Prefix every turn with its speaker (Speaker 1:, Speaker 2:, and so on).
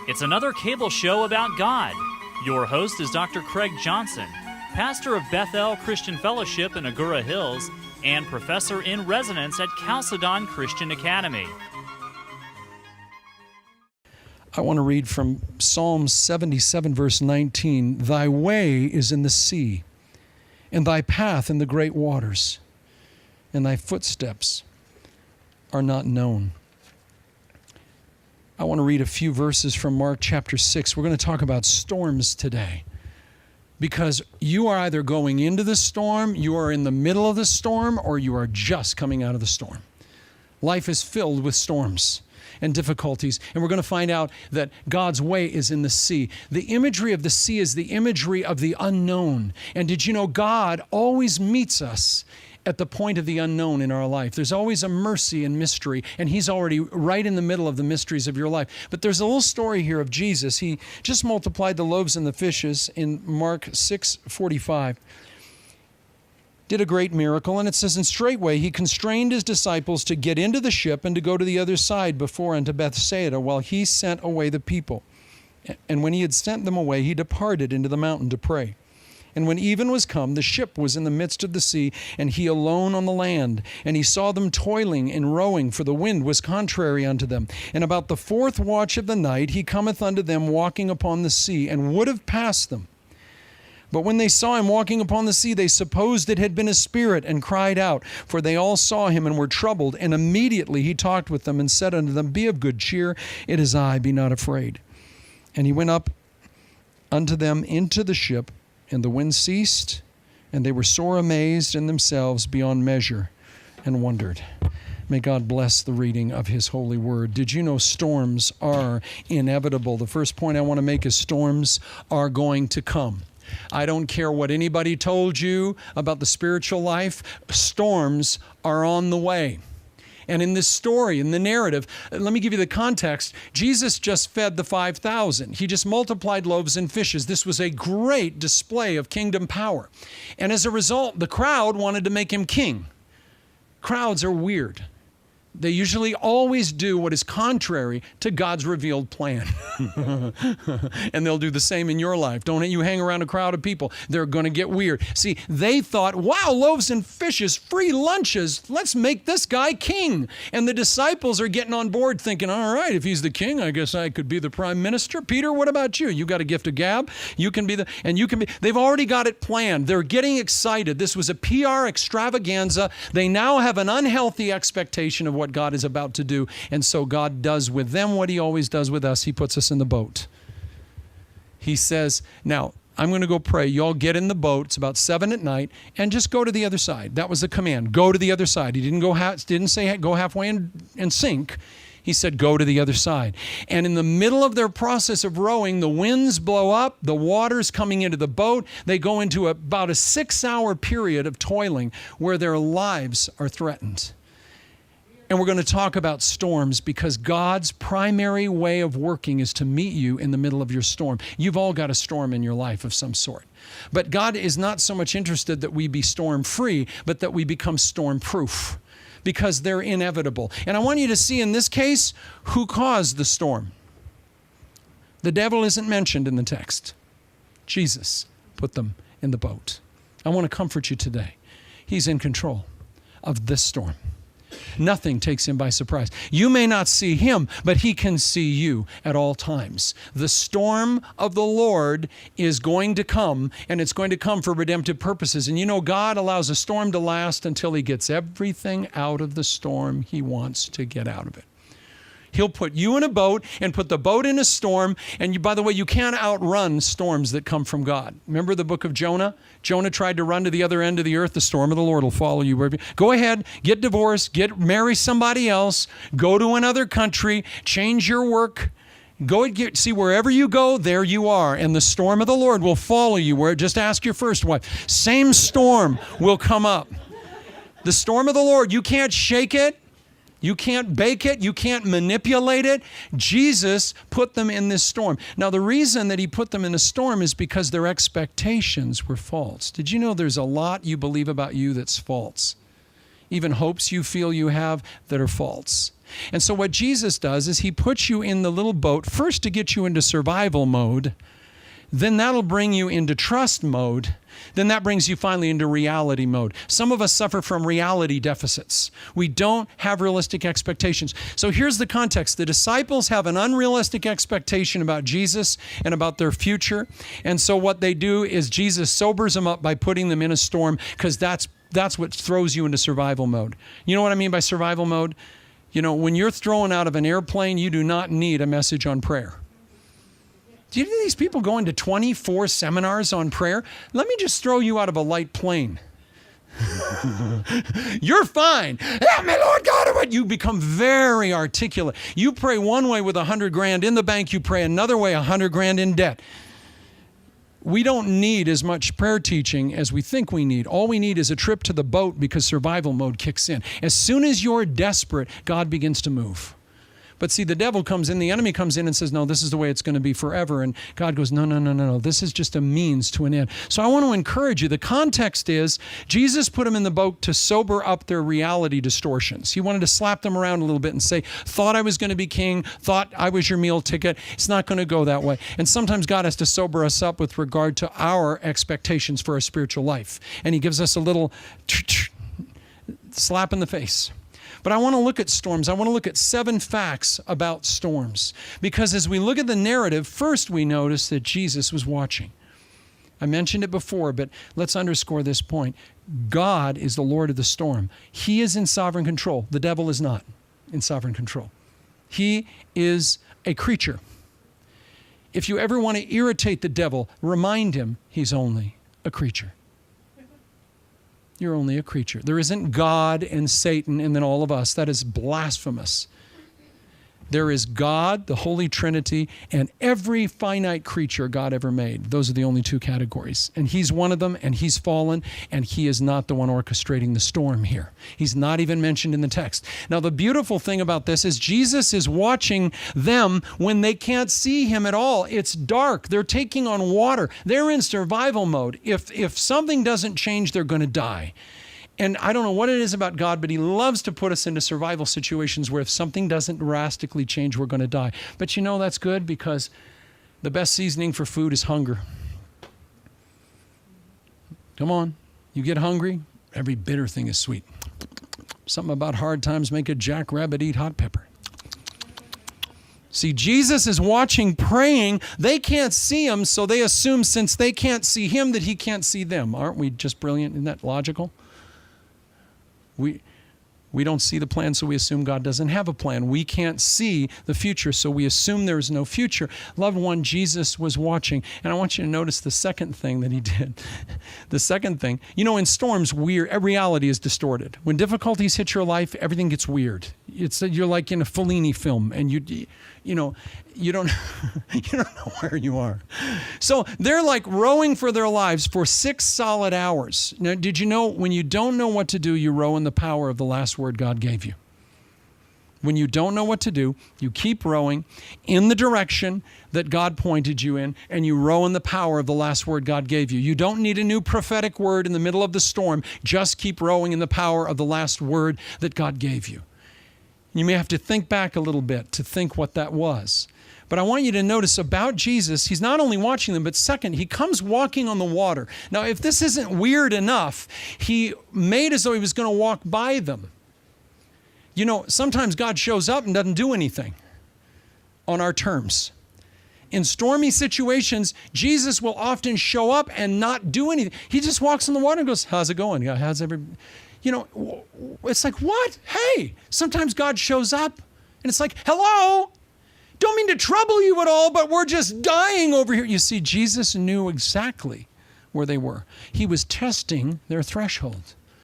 Speaker 1: It's another cable show about God. Your host is Dr. Craig Johnson, pastor of Bethel Christian Fellowship in Agoura Hills and professor in residence at Chalcedon Christian Academy.
Speaker 2: I want to read from Psalm 77, verse 19. Thy way is in the sea, and thy path in the great waters, and thy footsteps are not known. I want to read a few verses from Mark chapter 6. We're going to talk about storms today, because you are either going into the storm, you are in the middle of the storm, or you are just coming out of the storm. Life is filled with storms and difficulties, and we're going to find out that God's way is in the sea. The imagery of the sea is the imagery of the unknown. And did you know God always meets us at the point of the unknown in our life? There's always a mercy and mystery, and He's already right in the middle of the mysteries of your life. But there's a little story here of Jesus. He just multiplied the loaves and the fishes in Mark 6:45. Did a great miracle, and it says, and straightway He constrained His disciples to get into the ship and to go to the other side before unto Bethsaida, while He sent away the people. And when He had sent them away, He departed into the mountain to pray. And when even was come, the ship was in the midst of the sea, and He alone on the land. And He saw them toiling and rowing, for the wind was contrary unto them. And about the fourth watch of the night He cometh unto them walking upon the sea, and would have passed them. But when they saw Him walking upon the sea, they supposed it had been a spirit, and cried out. For they all saw Him and were troubled. And immediately He talked with them, and said unto them, Be of good cheer, it is I, be not afraid. And He went up unto them into the ship, and the wind ceased, and they were sore amazed in themselves beyond measure, and wondered. May God bless the reading of His holy word. Did you know storms are inevitable? The first point I want to make is storms are going to come. I don't care what anybody told you about the spiritual life. Storms are on the way. And in this story, in the narrative, let me give you the context. Jesus just fed the 5,000. He just multiplied loaves and fishes. This was a great display of kingdom power. And as a result, the crowd wanted to make Him king. Crowds are weird. They usually always do what is contrary to God's revealed plan. And they'll do the same in your life. Don't you hang around a crowd of people. They're going to get weird. See, they thought, wow, loaves and fishes, free lunches. Let's make this guy king. And the disciples are getting on board thinking, all right, if He's the king, I guess I could be the prime minister. Peter, what about you? You got a gift of gab. You can be they've already got it planned. They're getting excited. This was a PR extravaganza. They now have an unhealthy expectation of what God is about to do. And so God does with them what He always does with us. He puts us in the boat. He says, now, I'm going to go pray. You all get in the boat. It's about 7 at night, and just go to the other side. That was the command. Go to the other side. He didn't say go halfway and sink. He said, go to the other side. And in the middle of their process of rowing, the winds blow up, the water's coming into the boat. They go into about a 6-hour period of toiling where their lives are threatened. And we're going to talk about storms, because God's primary way of working is to meet you in the middle of your storm. You've all got a storm in your life of some sort. But God is not so much interested that we be storm-free, but that we become storm-proof, because they're inevitable. And I want you to see in this case who caused the storm. The devil isn't mentioned in the text. Jesus put them in the boat. I want to comfort you today. He's in control of this storm. Nothing takes Him by surprise. You may not see Him, but He can see you at all times. The storm of the Lord is going to come, and it's going to come for redemptive purposes. And you know, God allows a storm to last until He gets everything out of the storm He wants to get out of it. He'll put you in a boat and put the boat in a storm. And by the way, you can't outrun storms that come from God. Remember the book of Jonah? Jonah tried to run to the other end of the earth. The storm of the Lord will follow you wherever you go. Ahead, get divorced, marry somebody else, go to another country, change your work. Go and see wherever you go, there you are. And the storm of the Lord will follow you. Just ask your first wife. Same storm will come up. The storm of the Lord, you can't shake it. You can't bake it. You can't manipulate it. Jesus put them in this storm. Now, the reason that He put them in a storm is because their expectations were false. Did you know there's a lot you believe about you that's false? Even hopes you feel you have that are false. And so what Jesus does is he puts you in the little boat first to get you into survival mode. Then that'll bring you into trust mode. Then that brings you finally into reality mode. Some of us suffer from reality deficits. We don't have realistic expectations. So here's the context. The disciples have an unrealistic expectation about Jesus and about their future. And so what they do is Jesus sobers them up by putting them in a storm, because that's what throws you into survival mode. You know what I mean by survival mode? You know, when you're thrown out of an airplane, you do not need a message on prayer. Do you know these people going to 24 seminars on prayer? Let me just throw you out of a light plane. You're fine. Help me, Lord God. You become very articulate. You pray one way with $100,000 in the bank. You pray another way, $100,000 in debt. We don't need as much prayer teaching as we think we need. All we need is a trip to the boat, because survival mode kicks in. As soon as you're desperate, God begins to move. But see, the devil comes in, the enemy comes in and says, no, this is the way it's going to be forever. And God goes, no. This is just a means to an end. So I want to encourage you. The context is Jesus put them in the boat to sober up their reality distortions. He wanted to slap them around a little bit and say, thought I was going to be king, thought I was your meal ticket. It's not going to go that way. And sometimes God has to sober us up with regard to our expectations for our spiritual life. And he gives us a little slap in the face. But I want to look at storms. I want to look at 7 facts about storms. Because as we look at the narrative, first we notice that Jesus was watching. I mentioned it before, but let's underscore this point. God is the Lord of the storm. He is in sovereign control. The devil is not in sovereign control. He is a creature. If you ever want to irritate the devil, remind him he's only a creature. You're only a creature. There isn't God and Satan and then all of us. That is blasphemous. There is God, the Holy Trinity, and every finite creature God ever made. Those are the only 2 categories. And he's one of them, and he's fallen, and he is not the one orchestrating the storm here. He's not even mentioned in the text. Now, the beautiful thing about this is Jesus is watching them when they can't see him at all. It's dark. They're taking on water. They're in survival mode. If something doesn't change, they're going to die. And I don't know what it is about God, but he loves to put us into survival situations where if something doesn't drastically change, we're going to die. But you know that's good, because the best seasoning for food is hunger. Come on. You get hungry, every bitter thing is sweet. Something about hard times make a jackrabbit eat hot pepper. See, Jesus is watching, praying. They can't see him, so they assume since they can't see him that he can't see them. Aren't we just brilliant? Isn't that logical? We don't see the plan, so we assume God doesn't have a plan. We can't see the future, so we assume there is no future. Loved one, Jesus was watching. And I want you to notice the second thing that he did. The second thing, you know, in storms, reality is distorted. When difficulties hit your life, everything gets weird. You're like in a Fellini film, and you don't you don't know where you are. So they're like rowing for their lives for 6 solid hours. Now, did you know when you don't know what to do, you row in the power of the last word God gave you? When you don't know what to do, you keep rowing in the direction that God pointed you in, and you row in the power of the last word God gave you. You don't need a new prophetic word in the middle of the storm. Just keep rowing in the power of the last word that God gave you. You may have to think back a little bit to think what that was. But I want you to notice about Jesus, he's not only watching them, but second, he comes walking on the water. Now, if this isn't weird enough, he made as though he was going to walk by them. You know, sometimes God shows up and doesn't do anything on our terms. In stormy situations, Jesus will often show up and not do anything. He just walks on the water and goes, how's it going? How's everybody? You know, it's like, what? Hey, sometimes God shows up and it's like, hello, don't mean to trouble you at all, but we're just dying over here. You see, Jesus knew exactly where they were. He was testing their threshold.